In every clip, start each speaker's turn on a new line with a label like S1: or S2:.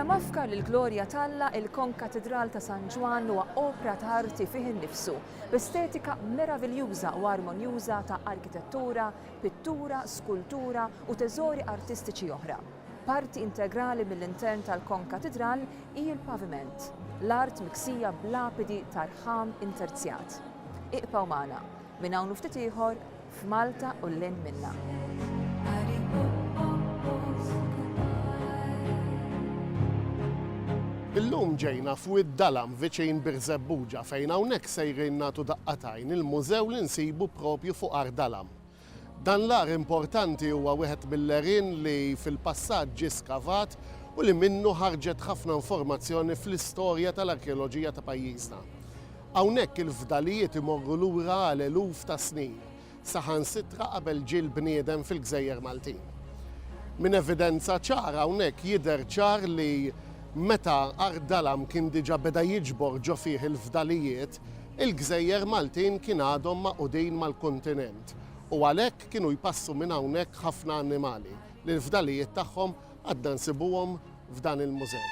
S1: Mafka lil Gloria Talla il-Konkatedral ta' San Ġwan huwa opra ta' arti fih innifsu b'estetika meraviljuża u armonjuża ta' arkitettura, pittura, skultura u teżori artistiċi oħra. Parti integrali mill-intern tal-Konkatedral hi l-paviment, l-art miksija b'lapidi tal-ħam interzjat. Iqpaw magħna minn hawn ftit ieħor f'Malta u lil minnha.
S2: Illum ġejna f'Wid-Dalam viċin Birzebbuġa fejn hawnhekk sejrin nagħtu daqqatajn il-mużew li nsibu propju fuq Art Dalam. Dan l-ar importanti huwa wieħed mill-għerien li fil-passat ġie skavat u li minnu ħarġet ħafna informazzjoni fl-istorja tal-arkeoloġija ta' pajjiżna. Hawnhekk il-fdalijiet imorru lura għal eluf ta' snin, saħansitra qabel ġie l-bniedem fil-Gżejjer Maltin. Min evidenza ċara hawnhekk jidher ċar li meta Art Dalam kien diġà beda jiġbor ġo fih il-fdalijiet, il-Gżejjer Maltin kien għadhom maqudin mal-kontinent u għalhekk kienu jpassu minn hawnhekk ħafna annimali li l-fdalijiet tagħhom għadna nsibuhom f'dan il-mużew.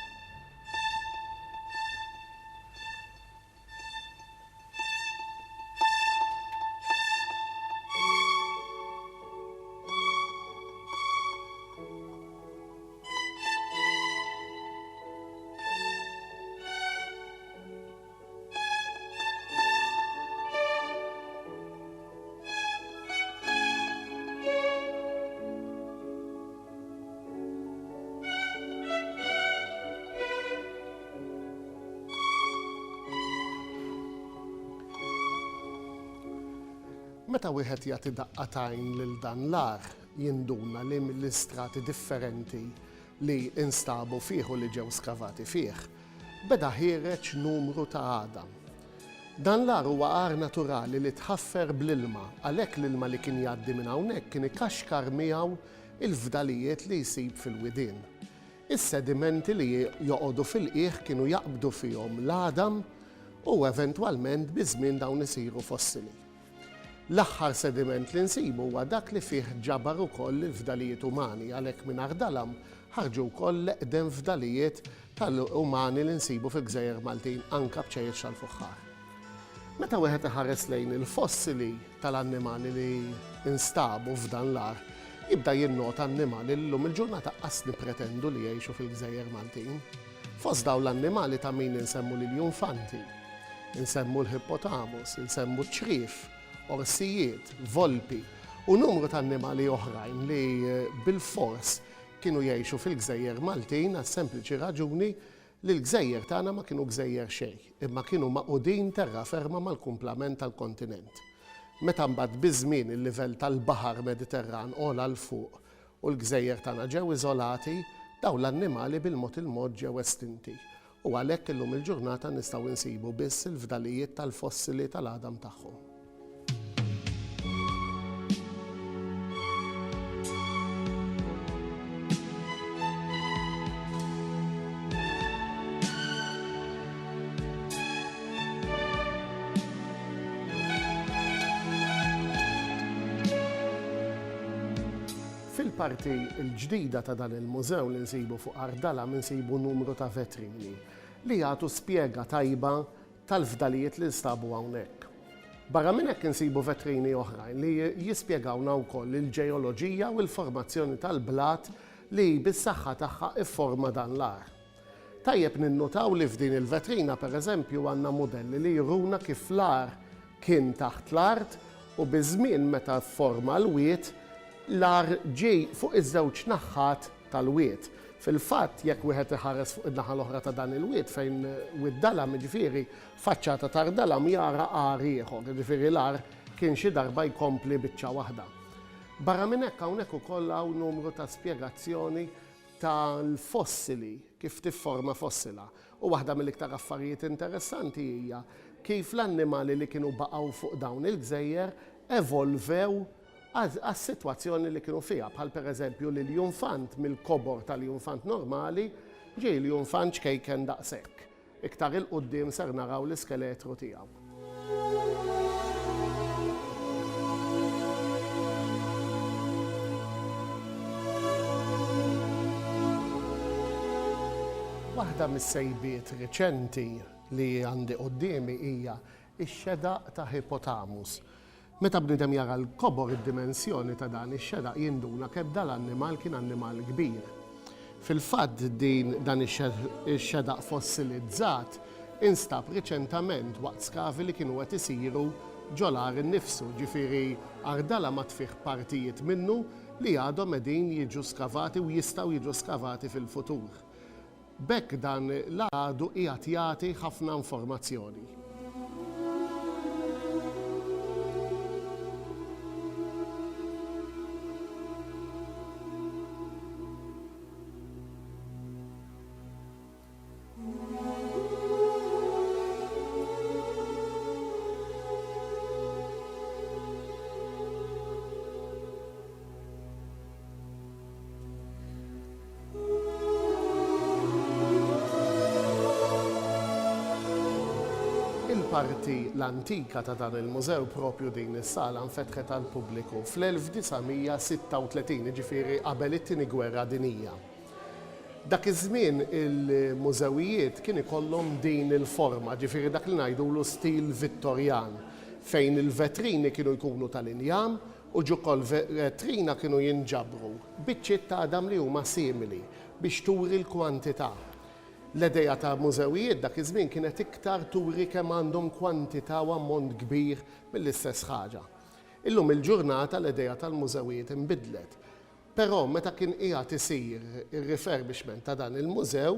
S2: Meta wieħed jagħti daqqatajn lil dan l-ar jinduna li mill-istrati differenti li instabu fih u li ġew skavati fih, beda ħireġ numru ta' għadam. Dan l-ar huwa għar naturali li tħaffer bl-ilma, għalhekk l-ilma li kien jgħaddi minn hawnhekk kien ikaxkar miegħu il-fdalijiet li jsib fil-widien. Is-sedimenti li joqogħdu fil-qiegħ kienu jaqbdu fihom l-għadam u eventwalment biżmien dawn isiru fossili. L-aħħar sediment li nsibu huwa dak li fih ġabar ukoll il-fdalijiet umani għalhekk minn Art Dalam ħarġu wkoll l-eqdem fdalijiet tal-umani li nsibu fil-Gżejjer Maltin anke b'ċejjeċ tal-fuħħar. Meta wieħed iħares lejn il-fossili tal-annimali li instabu f'dan l-ar, jibda jinnota annimali li llum il-ġurnata qas nippretendu li jgħixu fil-Gżejjer Maltin. Fost dawn l-annimali ta' min insemmu l-infanti, insemmu l-hippotamus, insemmu ċrif, orsijiet, volpi u numru ta' annimali oħrajn li bil-fors kienu jgħixu fil-Gżejjer Maltin għas sempliċi raġuni li l-Gżejjer tagħna ma kienu gżejjer xejn, imma kienu maqudin terraferma mal-kumplament tal-kontinent. Meta mbagħad biż-żmien il-livell tal-Baħar Mediterran ola l fuq u l-Gżejjer tagħna ġew iżolati, dawn l-annimali bil-mod il-mod ġew estinti. U għalhekk illum il-ġurnata nistgħu insibu biss il-fdalijiet tal-fossili tal-għadam tagħhom. Fil-parti l-ġdida ta' dan il-mużew li nsibu fuq Art Dalam nsibu numru ta' vetrini li jagħtu spjega tajba tal-fdalijiet li nstabu hawnhekk. Barra minn hekk insibu vetrini oħrajn li jispjegawna wkoll il-ġeoloġija u l-formazzjoni tal-blat li bis-saħħa tagħha ifforma dan l-ar. Tajjeb ninnutaw li f'din il-vetrina pereżempju għandna mudelli li juruna kif l-ar kien taħt l-art u biż-żmien meta fforma l-wiet l-ar ġej fuq iż-żewġ naħħat tal-wiet. Fil-fatt, jekk wieħed iħares fuq id-naħa l-oħra ta' dan il-wiet fejn Wid-Dalam, ġifieri faċċata ta' Art Dalam jara għar ieħor, ġifieri l-ar kien xi darba jkompli biċċa waħda. Barra minn hekk hawnhekk ukoll hawn numru ta' spjegazzjoni tal-fossili, kif tifforma fossila. U waħda mill-iktar affarijiet interessanti hija kif l-annimali li kienu baqgħu fuq dawn il-gżejjer evolvew għas-sitwazzjoni li kienu fiha, bħal pereżempju li l-junfant mill-kobor tal-junfant normali ġej l-junfant ċkejken daqshekk. Iktar il-qudiem ser naraw l-iskeletru tiegħu. Waħda mis-sejbiet reċenti li għandi qudiemi hija x-xedaq ta' Hippotamus. Meta bniedem jara l-kobor id-dimensjoni ta' dan ix-xedaq jinduna kemm dal-annimal kien annimal kbir. Fil-fatt dan ix-xedaq fossilizzat instab riċentament waqt skavi li kienu qed isiru ġolar innifsu, ġifieri Ardala ma tfih partijiet minnu li għadhom qegħdin jiġu skavati u jistgħu jiġu skavati fil-futur. B'hekk dan l-għadu qiegħed jagħti ħafna informazzjoni. Il-parti l-antika ta' dan il-mużew propju din is-sala nfetħet għal pubbliku fl-1936, ġifieri qabel it-tieni gwerra dinjija. Dak iż-żmien il-mużewijiet kien ikollhom din il-forma, ġifieri dak li ngħidulu stil Vittorjan, fejn il-vetrini kienu jkunu tal-injam u ġukoll vetrina kienu jinġabru biċċiet ta' adam li huma simili biex turi l-kwantità. L-idea ta' mużewijiet dak iż-żmien kienet iktar turi kemm għandhom kwantità u ammont kbir mill-istess ħaġa. Illum il-ġurnata l-idea tal-mużewijiet inbidlet. Però meta kien qiegħed isir ir-refurbishment ta' dan il-mużew,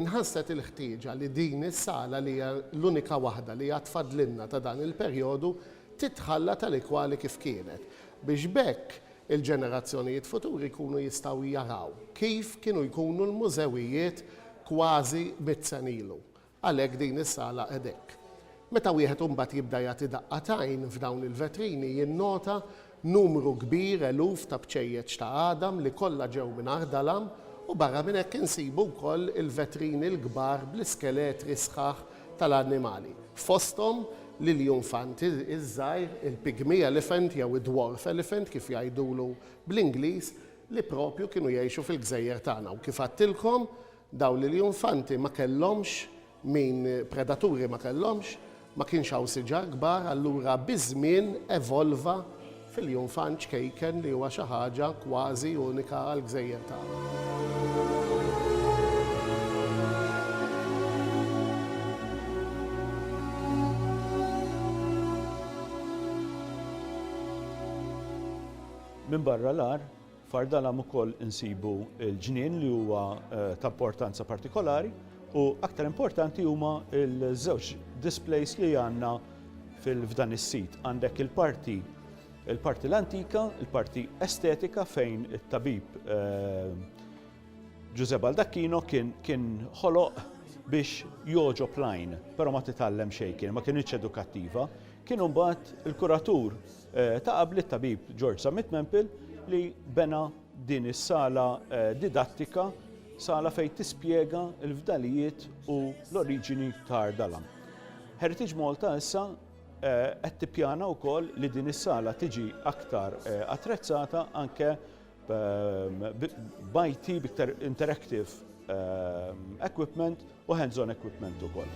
S2: inħasset il-ħtieġa li din is-sala li hija l-unika waħda li hija tfadlilna ta' dan il-perjodu titħalla tal-ikwali kif kienet biex bekk il-ġenerazzjonijiet futuri jkunu jistgħu jaraw kif kienu jkunu l-mużewijiet kważi mit-sen ilu. Għalhekk din is-sala hekk. Meta wieħed imbagħad jibda jagħti daqqatajn f'dawn il-vetrini jinnota numru kbir eluf ta' bċejjeċ ta' Adam li kollha ġew minn Ardalam u barra minn hekk insibu wkoll il-vetrini l-kbar bl-iskeletri sħaħ tal-annimali. Fosthom l-infanti iż-żgħir, il-pygmy elephant jew id-dwarf elephant kif jgħidulu bl-Ingliż li propju kienu jgħixu fil-gżejjer tagħna u kif għattilkom dawn l-infanti ma kellhomx min predaturi ma kellhomx, ma kienx hawn siġar kbar, allura biż-żmien evolva fil-infant ċkejken li huwa xi ħaġa kważi unika għall-gżejjer tagħna.
S3: Min barra l-ar, f'Ardalam ukoll insibu l-ġnien li huwa ta' importanza partikolari u aktar importanti huma l-żewġ displays li għandna f'dan is-sit. Għandek il-parti l-antika, il-parti estetika fejn it-tabib Giuseppe Baldacchino kien ħoloq biex joġob lajn, però ma titgħallem xejn, ma kienx edukattiva. Kien mbagħad il-kuratur ta' qabel it-tabib George Summit Memple li bena din is-sala didattika, sala fejn tispjega l-fdalijiet u l-oriġini ta' Ardalam. Heritage Malta issa qed tippjana wkoll li din is-sala tiġi aktar attrezzata anke b'IT b'iktar interactive equipment u hands-on equipment ukoll.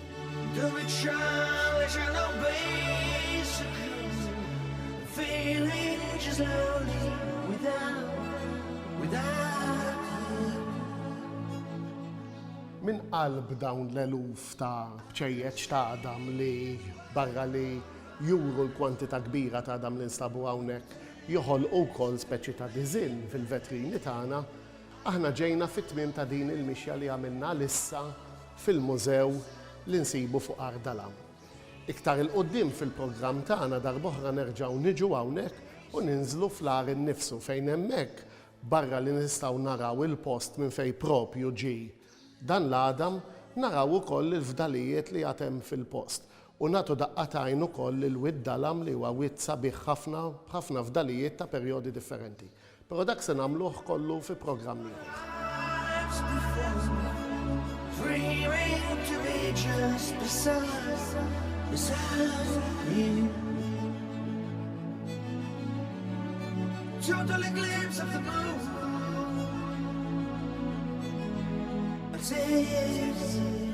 S2: Min qalb dawn l-eluf ta' bċejjeċ ta' Adam li barra li juru l-kwantità kbira ta' Adam li nstabu hawnhekk joħolqu wkoll speċi ta' diżinn fil-vetrini tagħna, aħna ġejna fit-tmiem ta' din il-mixja li għamilna lissa fil-mużew li nsibu fuq Ardalam. Iktar il-qoddim fil-programm tagħna darb'oħra nerġgħu niġu hawnhekk u ninżlu fl-ar innifsu fejn hemmhekk barra li nistgħu naraw il-post minn fejn propju ġie dan l-Adam naraw ukoll il-fdalijiet li għatem fil-post u nagħtu daqqatajn ukoll il-Widdalam li huwa wied sabiħ ħafna fdalijiet ta' perjodi differenti. Però dak se nagħmluh kollu fi programm ieħor.
S4: tears.